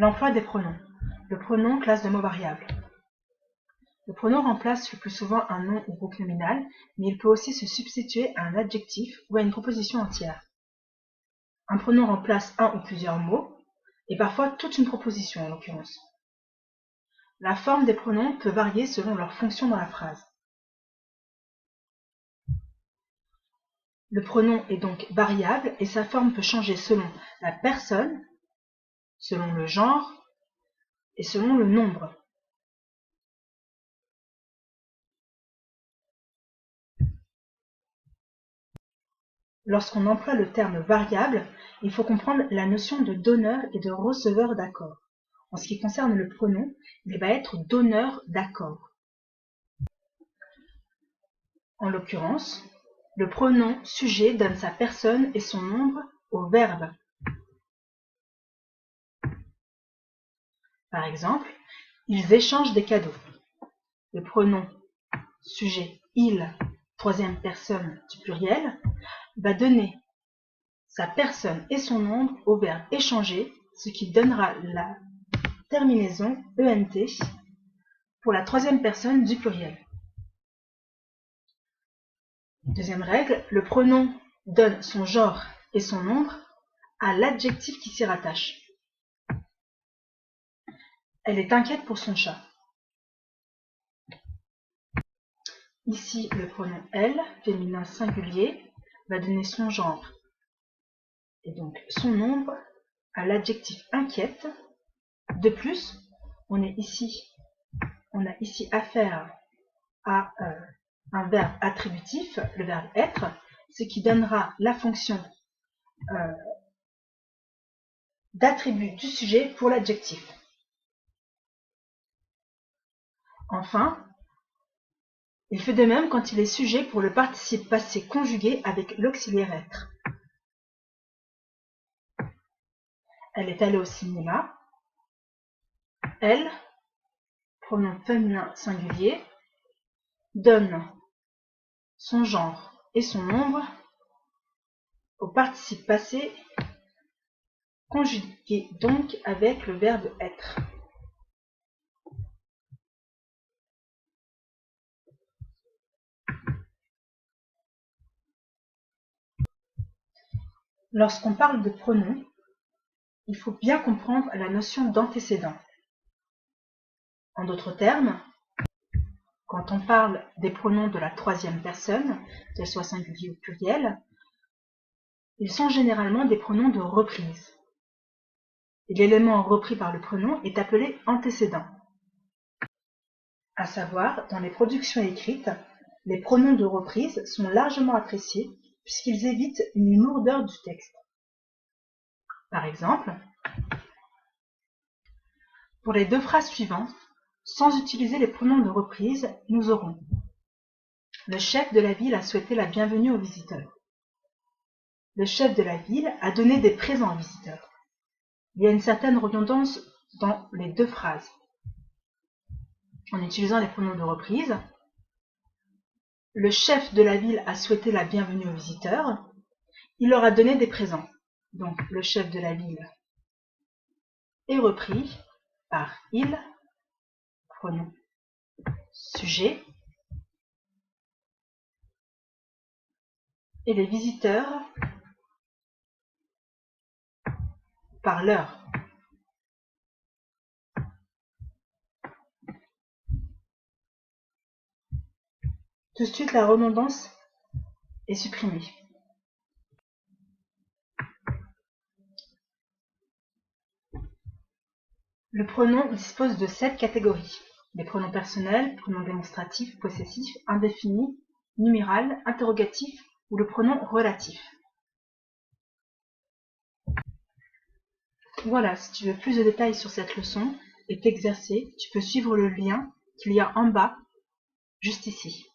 L'emploi des pronoms. Le pronom, classe de mots variables. Le pronom remplace le plus souvent un nom ou groupe nominal, mais il peut aussi se substituer à un adjectif ou à une proposition entière. Un pronom remplace un ou plusieurs mots, et parfois toute une proposition en l'occurrence. La forme des pronoms peut varier selon leur fonction dans la phrase. Le pronom est donc variable et sa forme peut changer selon la personne, selon le genre et selon le nombre. Lorsqu'on emploie le terme variable, il faut comprendre la notion de donneur et de receveur d'accord. En ce qui concerne le pronom, il va être donneur d'accord. En l'occurrence, le pronom sujet donne sa personne et son nombre au verbe. Par exemple, ils échangent des cadeaux. Le pronom sujet il, troisième personne du pluriel, va donner sa personne et son nombre au verbe échanger, ce qui donnera la terminaison ENT pour la troisième personne du pluriel. Deuxième règle, le pronom donne son genre et son nombre à l'adjectif qui s'y rattache. Elle est inquiète pour son chat. Ici, le pronom elle, féminin singulier, va donner son genre et donc son nombre à l'adjectif inquiète. De plus, on a ici affaire à un verbe attributif, le verbe être, ce qui donnera la fonction d'attribut du sujet pour l'adjectif. Enfin, il fait de même quand il est sujet pour le participe passé conjugué avec l'auxiliaire être. Elle est allée au cinéma. Elle, pronom féminin singulier, donne son genre et son nombre au participe passé conjugué donc avec le verbe être. Lorsqu'on parle de pronoms, il faut bien comprendre la notion d'antécédent. En d'autres termes, quand on parle des pronoms de la troisième personne, qu'elles soient singuliers ou pluriels, ils sont généralement des pronoms de reprise. Et l'élément repris par le pronom est appelé antécédent. À savoir, dans les productions écrites, les pronoms de reprise sont largement appréciés puisqu'ils évitent une lourdeur du texte. Par exemple, pour les deux phrases suivantes, sans utiliser les pronoms de reprise, nous aurons « Le chef de la ville a souhaité la bienvenue aux visiteurs ». Le chef de la ville a donné des présents aux visiteurs. Il y a une certaine redondance dans les deux phrases. En utilisant les pronoms de reprise, le chef de la ville a souhaité la bienvenue aux visiteurs. Il leur a donné des présents. Donc, le chef de la ville est repris par il, pronom sujet, et les visiteurs par leur. Tout de suite, la redondance est supprimée. Le pronom dispose de 7 catégories. Les pronoms personnels, pronoms démonstratifs, possessifs, indéfinis, numéral, interrogatif ou le pronom relatif. Voilà, si tu veux plus de détails sur cette leçon et t'exercer, tu peux suivre le lien qu'il y a en bas, juste ici.